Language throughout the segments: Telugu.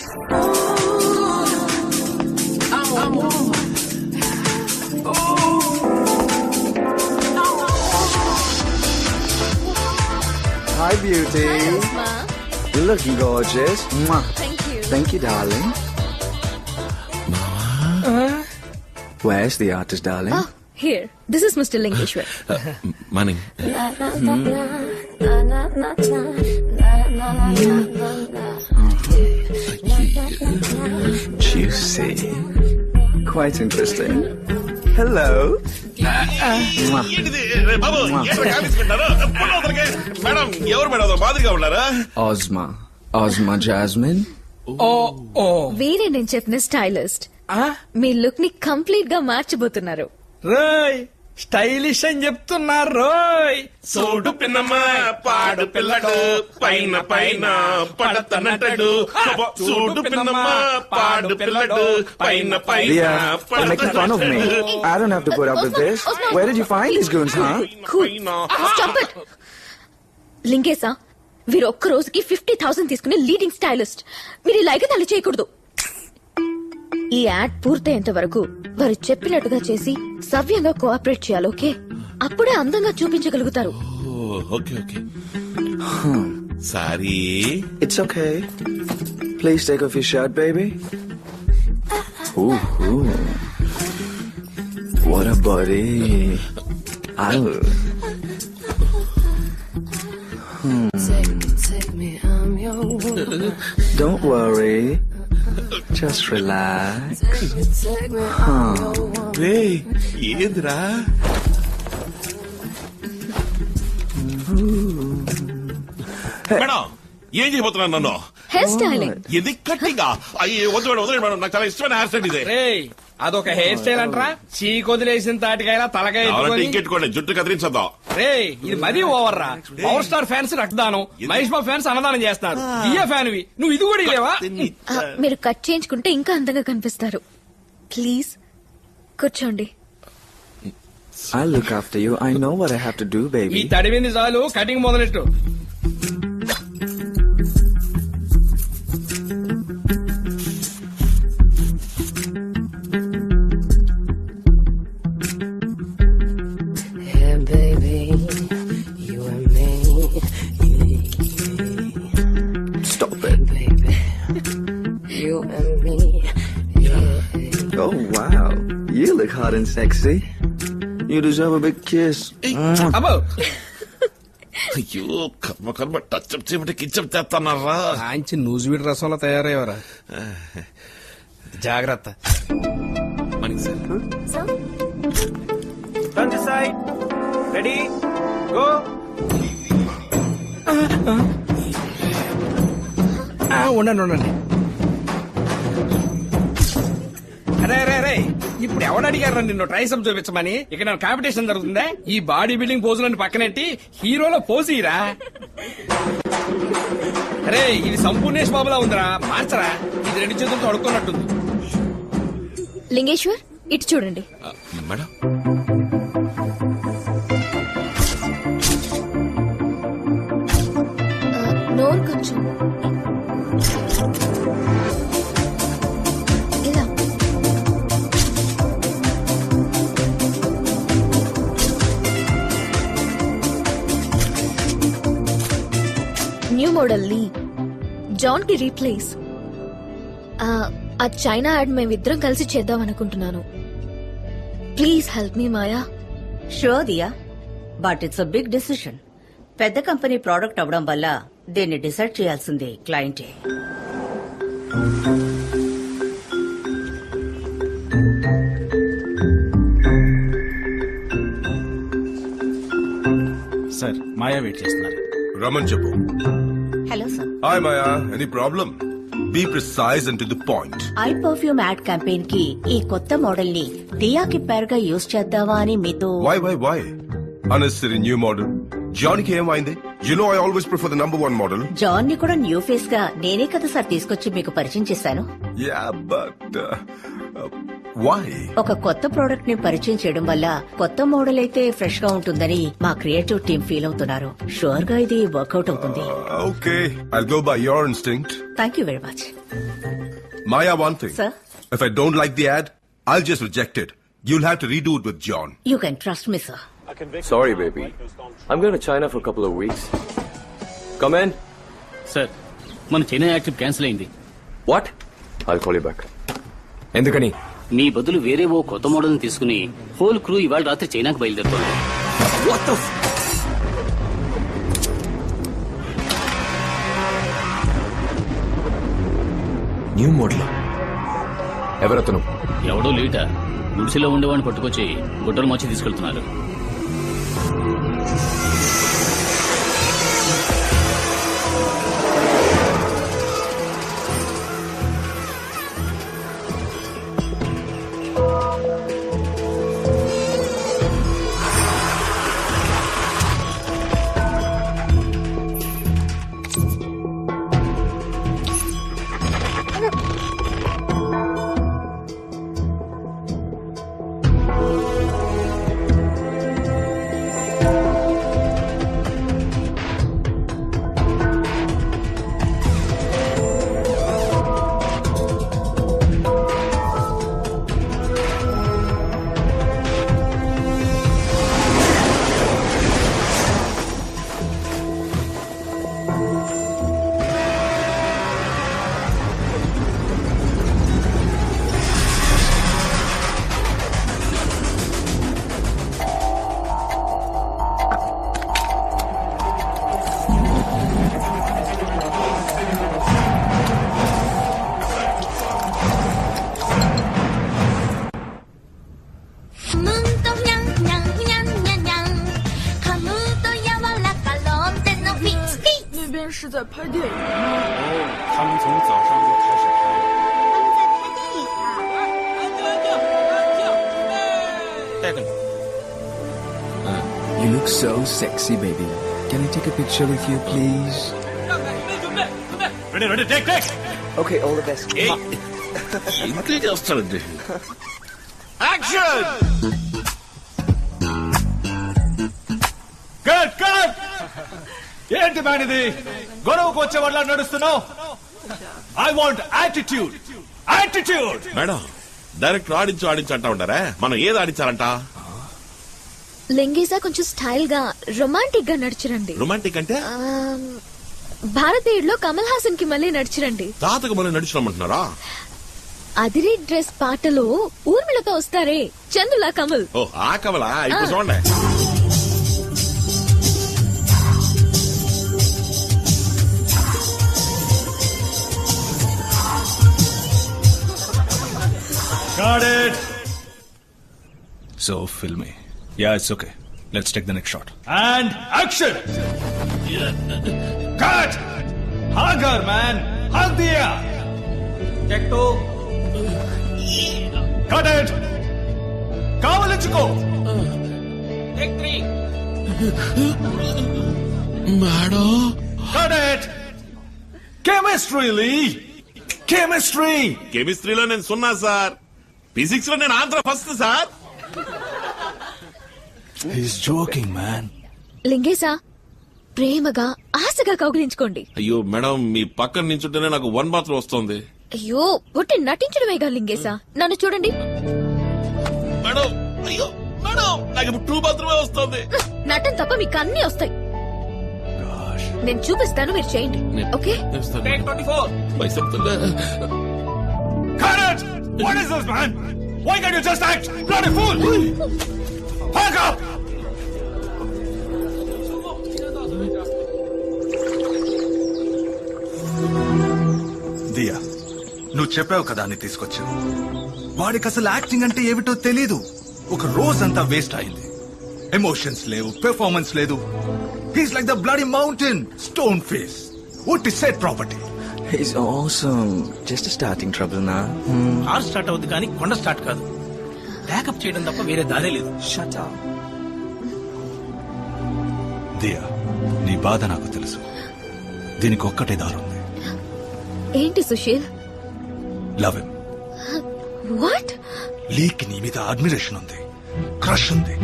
Hi, beauty. Ma. You're looking gorgeous. Mwah. Thank you. Thank you, darling. Where's the artist, darling? Oh, here. This is Mr. Lingeshwar. Morning. Juicy. Quite interesting. Hello. Mwah. ఏంటిది బాబు ఏంట్రా కామెంట్స్ పెట్టారు మేడం ఎవరు మేడం మాదిరిగా ఉన్నారా? Ozma. Ozma Jasmine. వీరే నేను చెప్పిన స్టైలిస్ట్. మీ లుక్ ని కంప్లీట్ గా మార్చబోతున్నారు. రోయ్ స్టైలిష్ అని చెప్తున్నారు రోయ్. సోడు పిన్నమ్మ పాడు పిల్లడు పైన పైన పడతనటడు. సోడు పిన్నమ్మ పాడు పిల్లడు పైన పైన Leah, you're making fun of me. I don't have to put up with this. Where did you find these goons, huh? Cool. Stop it. లింగేశా, వీరు ఒక్క రోజుకి 50,000 తీసుకునే లీడింగ్ స్టైలిస్ట్. మీరు ఇలాగే తల్లి చేయకూడదు. ఈ యాడ్ పూర్తయ్యేంత వరకు వారు చెప్పినట్టుగా చేసి సవ్యంగా కోఆపరేట్ చేయాలి. ఓకే, అప్పుడే అందంగా చూపించగలుగుతారు. Okay okay sorry. It's okay. Please take off your shirt, baby. Ooh, ooh. What a body. Ow. Don't worry. Just relax. రే ఏందిరా? మేడం ఏం చేయబోతున్నాను నన్ను? Hair styling. ఇది కట్టిగా అయ్యే వద్దు మేడం వదిలేదు మేడం, నాకు చాలా ఇష్టమైన హెయిర్ స్టైల్ ఇదే. రేయ్ అదొక హెయిర్ స్టైల్ అంటరా? చీకొదిలేసిన తాటికైనా తలకాయ కావాలంటే ఎత్తుకొని. ఇంకెట్టుకోండి, జుట్టు కత్తిరించొద్దాం. రేయ్ ఇది మరీ ఓవర్ రా. పవర్ స్టార్ ఫ్యాన్స్ రక్తదానం, మహేష్ బాబు ఫ్యాన్స్ అన్నదానం చేస్తారు. దియా ఫ్యాన్ వి, నువ్వు ఇది కూడా ఇలేవా? మీరు కట్ చేయించుకుంటే ఇంకా అందంగా కనిపిస్తారు. ప్లీజ్ కూర్చోండి. I'll look after you. I know what I have to do, ఈ baby. తడివింది చాలు, cutting మొదలెట్టు. Yeah, baby, you and me, Stop it. baby, you and me, yeah. Oh, wow. You look hot and sexy. You deserve a big kiss. అబ్బో అయ్యో కర్మ కర్మ టచ్ అప్ చేయమంటే కిచ్చప్ చేస్తున్నారా? మంచి నూజివీడి రసంలో తయారయ్యేవరా. జాగ్రత్త. మనకి sir Turn this side. Ready? Go. ఉండండి ఉండండి. అరే రే రే ఇప్పుడు ఎవడు అడిగారు నిన్ను ట్రైసప్ చూపించమని? ఇక్కడ కాంపిటీషన్ జరుగుతుందా? ఈ బాడీ బిల్డింగ్ పోజులని పక్కనెట్టి హీరోలో పోజీరా. అరే ఇది సంపూర్ణేష్ బాబులా ఉందిరా, మార్చరా. ఇది రెండు చేతులతో అడుక్కున్నట్టుంది. లింగేశ్వర్ ఇటు చూడండి. మేడం నోరు కొంచెం ఇలా. న్యూ మోడల్ లీ జాన్ కి రీప్లేస్. ఆ చైనా యాడ్ మేమిద్దరం కలిసి చేద్దాం అనుకుంటున్నాను. Please help me Maya. Sure Diya, but it's a big decision. పెద్ద కంపెనీ ప్రోడక్ట్ అవడం వల్ల దీన్ని డిసైడ్ చేయాల్సింది క్లయింటే. సార్ మాయా వెయిట్ చేస్తున్నారు. రమన్ చెప్పు. Hello sir. Hi Maya, any problem? Be precise and to the point. I perfume ad campaign కి ఈ కొత్త మోడల్ ని దియాకి పేరుగా యూజ్ చేద్దామా అని మీతో. Why unnecessary new model. జాన్కి ఏమైంది? You know I always prefer the number one model. John ని కూడా న్యూ ఫేస్ గా నేనే కదా సార్ తీసుకొచ్చి మీకు పరిచయం చేశాను. Yeah, but why? ఒక కొత్త ప్రోడక్ట్ ని పరిచయం చేయడం వల్ల కొత్త మోడల్ అయితే ఫ్రెష్ గా ఉంటుందని మా క్రియేటివ్ టీమ్ ఫీల్ అవుతున్నారు. షూర్ గా ఇది వర్కౌట్ అవుతుంది. Okay, I'll go by your instinct. Thank you very much. Maya, one thing. Sir? If I don't like the ad, I'll just reject it. You'll have to redo it with John. You can trust me, sir. Sorry, baby. I'm going to China for a couple of weeks. Come in. Sir మన చైనా యాక్ట్ క్యాన్సిల్ అయింది. What? I'll call you back. ఎందుకని? మీ బదులు వేరే ఓ కొత్త మోడల్ తీసుకుని హోల్ క్రూ ఇవాళ రాత్రి చైనాకు బయలుదేరుతుంది. What the new model. ఎవరతను? ఎవడో లీట గుడిసెలో ఉండేవాడిని పట్టుకొచ్చి గుడ్డలు మార్చి తీసుకెళ్తున్నారు. You look so sexy, baby. Can I take a picture with you, please? Ready take take. Okay, all the best. ఇంతే చేస్తాడండి. యాక్షన్. Cut cut. ఏంటి మ్యాన్ ఇది? గొడవకు వచ్చే వాళ్ళ నడుస్తున్నావు. I want attitude. Attitude. Madam direct ఆడించు అంటా ఉంటారా? మనం ఏది ఆడించాలంట? లింగేసా కొంచెం స్టైల్ గా రొమాంటిక్ గా నడిచిరండి. రొమాంటిక్ అంటే భారతీయుడులో కమల్ హాసన్ కి మళ్ళీ నడిచిరండి. తాతకు మళ్ళీ నడిచినామంటున్నారా? అదిరే డ్రెస్ పాటలో ఊర్మిళతో వస్తారే చందులా కమల్. ఓ ఆ కమలా ఇప్పుడు చూడండి. Got it. So filmy. Yeah, it's okay. Let's take the next shot. And action. Cut. Hug her, man. Hug Diya. Take two. Cut it. Kavalichuko. Take three. Madam Cut it. Chemistry, Lee. Chemistry. కెమిస్ట్రీలో నేను సున్నా సార్. ఫిజిక్స్ లో నేను Andhra first sir. He's joking, man. లింగేసా ప్రేమగా ఆశగా కౌగిలించుకోండి. అయ్యో మేడం మీ పక్కన నించుంటేనే నాకు వన్ బాత్రూమ్ వస్తుంది. అయ్యో ఒట్టి నటించడమేగా లింగేసా. నన్ను చూడండి. మేడం అయ్యో మేడం నాకు ఇప్పుడు టూ బాత్రూమే వస్తుంది. నటన తప్ప మీకు అన్ని వస్తాయి. నేను చూపిస్తాను, మీరు చేయండి. ఓకే? Take 24. పైసలు Cut it! What is this, man? Why can't you just act? Bloody fool! Hug up! దియా, నువ్వు చెప్పావు కదా అని తీసుకొచ్చావు. వాడికి అసలు యాక్టింగ్ అంటే ఏమిటో తెలీదు. ఒక రోజంతా వేస్ట్ అయింది. ఎమోషన్స్ లేవు, పెర్ఫార్మెన్స్ లేదు. He's like the bloody mountain, stone face. What is set property? He's awesome. Just a starting trouble now. Car start అవుతుంది కానీ కొండ స్టార్ట్ కాదు. బ్యాకప్ చేయడం తప్ప వేరే దారే లేదు. Shut up. దియా, నీ బాధ నాకు తెలుసు. దీనికి ఒక్కటే దారి ఉంది. ఏంటి Sushil? Love him. What? Leak నీ మీద అడ్మిరేషన్ ఉంది, క్రష్ ఉంది.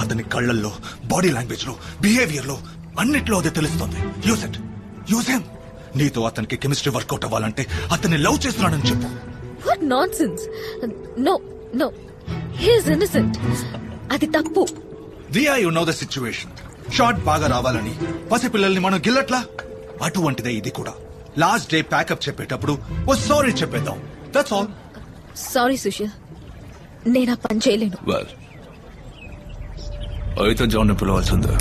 అతని కళ్ళల్లో, బాడీ లాంగ్వేజ్ లో, బిహేవియర్ లో, అన్నిట్లో అదే తెలుస్తుంది. Use it. Use him. నీతో అతనికి కెమిస్ట్రీ వర్కౌట్ అవ్వాలంటే అతన్ని లవ్ చేస్తున్నానని చెప్పు. What nonsense. No no, he's innocent. అది తప్పు. Diya, you know the situation. Shot బాగా రావాలని పసిపిల్లల్ని మనం గిల్లట్లా, అటువంటిదే ఇది కూడా. లాస్ట్ డే ప్యాకప్ చెప్పేటప్పుడు ఓ సారీ చెప్పేద్దాం, దట్స్ ఆల్. సారీ సుశీల్, నేను ఆ పని చేయలేను. వెల్, అయితే జాన్ పిలవాల్సిందే.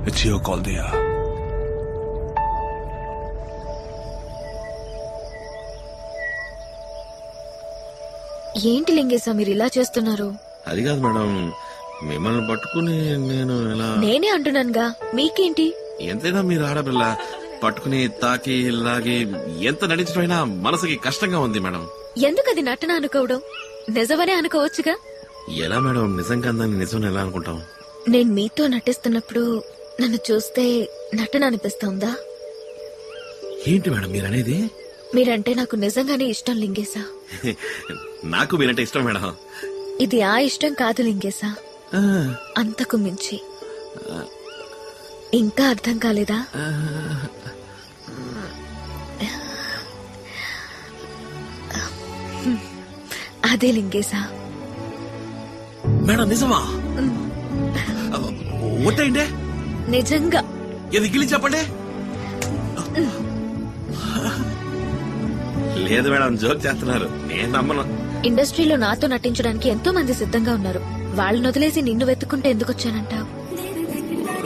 It's your call Diya. ఏంటి లింగేశా మీరు ఇలా చేస్తున్నారు? అది కాదు మేడం, మిమ్మల్ని పట్టుకుని నేను ఇలా. నేనే అంటున్నానుగా, మీకేంటి? ఎంతైనా మీరు ఆడపిల్ల, పట్టుకుని తాకి లాగి ఎంత నడిచిపోయినా మనసుకి కష్టంగా ఉంది మేడం. ఎందుకు అది నటన అనుకోవడం? నిజమనే అనుకోవచ్చుగా. ఎలా మేడం నిజంగా దాన్ని నిజం ఎలా అనుకుంటాం? నేను మీతో నటిస్తున్నప్పుడు నన్ను చూస్తే నటన అనిపిస్తుందా? ఏంటి మేడం మీరు అనేది? మీరంటే నాకు నిజంగానే ఇష్టం లింగేశా. నాకు మీరంటే ఇష్టం మేడం. ఇది ఆ ఇష్టం కాదు లింగేశా, ఆ, అంతకు మించి. ఇంకా అర్థం కాలేదా? అదే లింగేశా. మేడం నిజమా? ఒట్టేంటే నిజంగా. ఇది గిలి చెప్పండి. లేదు మేడం, జోక్ చేస్తున్నారు, నేను నమ్మను. ఇండస్ట్రీలో నాతో నటించడానికి ఎంతో మంది సిద్ధంగా ఉన్నారు. వాళ్ళని వదిలేసి నిన్ను వెతుక్కుంటే ఎందుకు వచ్చానంటావు?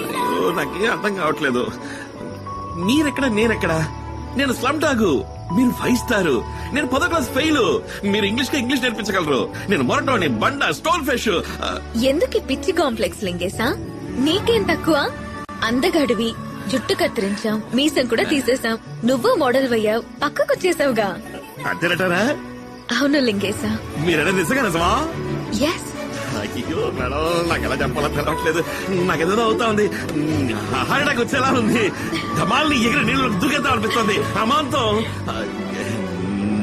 అయ్యో, నాకేం అర్థం కావట్లేదు. మీరెక్కడ నేనెక్కడ? నేను స్లమ్ డాగు, మీరు 5 స్టార్, నేను 10వ క్లాస్ ఫెయిల్. మీరు ఇంగ్లీష్ నేర్పించగలరు, నేను మొరటోని, బండ, స్టోన్ ఫిష్. ఎందుకు ఈ పిచ్చి కాంప్లెక్స్ లింగేశా? నీకేం తక్కువ? అందగాడివి, జుట్టు కత్తిరించాం, మీసం కూడా తీసేశాం, నువ్వు మోడల్ అయ్యావు, పక్కకొచ్చేసావుగా. అంతేనటారా? అవును లింగేశా. మీరైనా నిజమా? ఎస్. అయ్యో మేడం, నాకు ఎలా చెప్పాలని తెలవట్లేదు. నాకేదో అవుతా ఉంది, హార్ట్ అటాక్ వచ్చేలా ఉంది. ధమాల్ని ఎగిరి నీళ్ళు దూకేద్దాం అనిపిస్తుంది. అమాంతం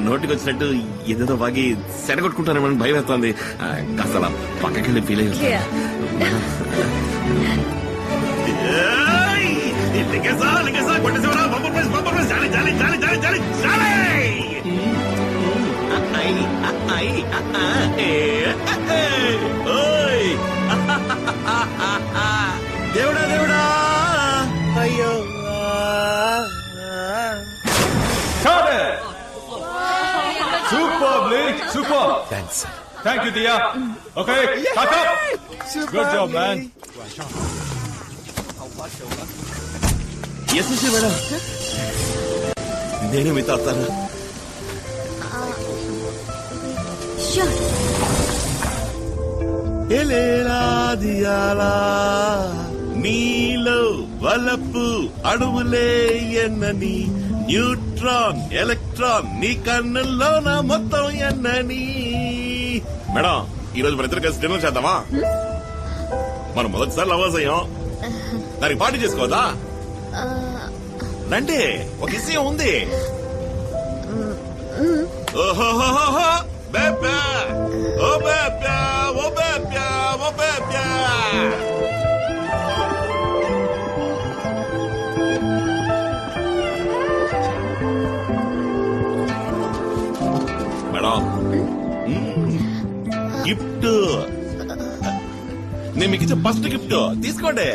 నోటికి వచ్చినట్టు ఏదేదో వాగి సెడగొట్టుకుంటానేమని భయం వేస్తుంది. కాస్త అలా పక్కకెళ్ళి ఫీల్ అయ్యి కొట్టేసేవరా. జాలి జాలి జాలి జాలి జాలి జాలి. దేవుడా దేవుడా, అయ్యో. Super super. Thanks. Thank you Diya. Okay, good job man. Yes madam, నేను మీతో వస్తాను. ఎలేలాదియాలా నీలో వలపు అణువులే ఎన్నని, న్యూట్రాన్ ఎలక్ట్రాన్ నీ కన్నుల్లో నా మొత్తం ఎన్నని. మేడం, ఈ రోజు మన ఇద్దరు కలిసి డిన్నర్ చేద్దామా? మనం మొదటిసారి లవర్స్ అయ్యాం, దానికి పార్టీ చేసుకోవద్దా? రండి, ఒక విషయం ఉంది. ఓహోహోహో, బేబా, ఓ బేబా, ఓ బేబా, ఓ బేబా. మేడం, గిఫ్ట్ నేను మీకు ఇచ్చే ఫస్ట్ గిఫ్ట్ తీసుకోండి.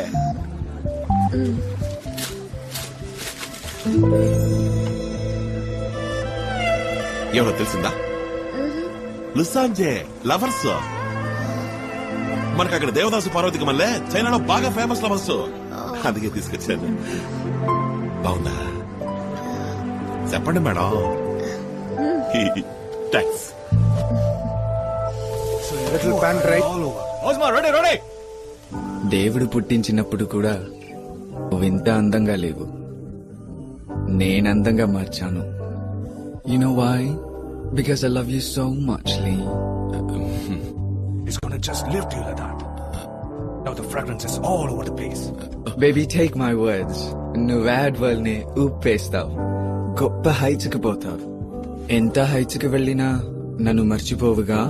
ఎవరో తెలిసిందా? లుసాంజే లవర్స్. మనకు అక్కడ దేవదాసు పార్వతికి మళ్ళీ చైనాలో బాగా ఫేమస్ లవర్స్, అందుకే తీసుకొచ్చాను. బాగుందా? చెప్పండి మేడం. థ్యాంక్స్. దేవుడు పుట్టించినప్పుడు కూడా నువ్వింత అందంగా లేవు, నేనందంగా మార్చాను. You know why? Because I love you so much, Lee. It's gonna just lift you like that. Now the fragrance is all over the place. Baby, take my words. నువ్వు యాడ్ వరల్డ్ ని ఊపేస్తావు, గొప్ప హైట్స్ కి పోతావు. ఎంత హైట్స్ కి వెళ్ళినా నన్ను మర్చిపోవుగా.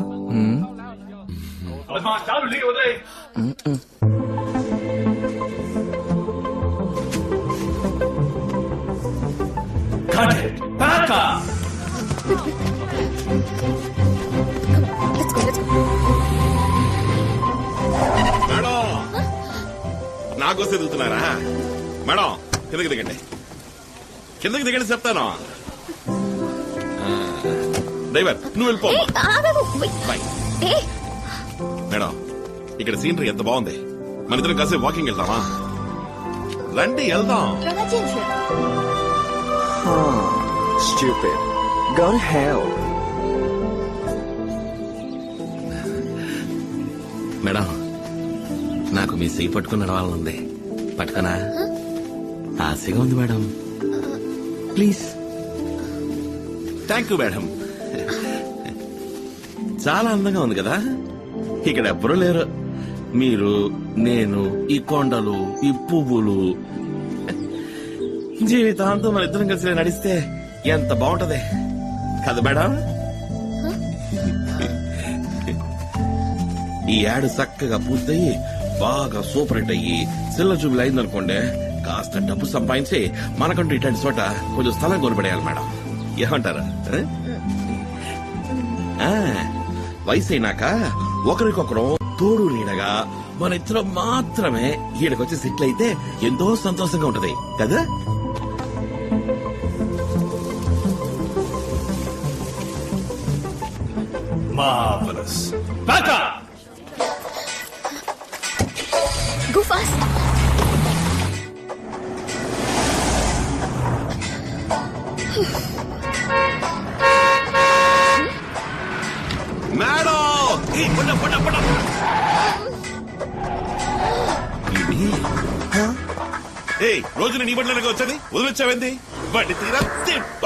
Cut it. Back up. Let's go, let's go. Madam నాకోసం ఎదుగుతున్నారా? మేడం కిందకి దిగండి, కిందకి దిగండి చెప్తాను. డ్రైవర్ నువ్వు వెళ్ళిపో. Hey, ఆగదు. Wait. బాయ్. Hey. మేడం ఇక్కడ సీనరీ ఎంత బాగుంది, మన ఇద్దరం కాసేపు వాకింగ్ వెళ్దామా? రండి వెళ్దాం. Stupid. Go to hell. Madam నాకు మీ సీ పట్టుకుని నడవాలనుంది. పట్టుకనా? ఆశగా ఉంది madam. Please. Thank you madam. చాలా అందంగా ఉంది కదా. ఇక్కడ ఎవ్వరూ లేరు, మీరు, నేను, ఈ కొండలు, ఈ పువ్వులు. జీవితాంతం మన ఇద్దరం కలిసి నడిస్తే ఎంత బాగుంటది కదా మేడం. ఈ యాడ్ చక్కగా పూర్తయి బాగా సూపర్ హిట్ అయ్యి సిల్ల చూపులు అయిందనుకోండి, కాస్త డబ్బు సంపాదించి మనకంటూ ఇట్లాంటి చోట కొంచెం స్థలం కొనిపడేయాలి మేడం. ఏమంటారా? వయసు అయినాక ఒకరికొకరు తోడు నీడగా మన ఇద్దరం మాత్రమే ఈడకొచ్చి సెటిల్ అయితే ఎంతో సంతోషంగా ఉంటది కదా. Marvelous. Back up. Go fast. Madam రోజు నీ బండ్లనగా వచ్చేది వదిలిచ్చావేంది? బండి తీరా తిప్ప.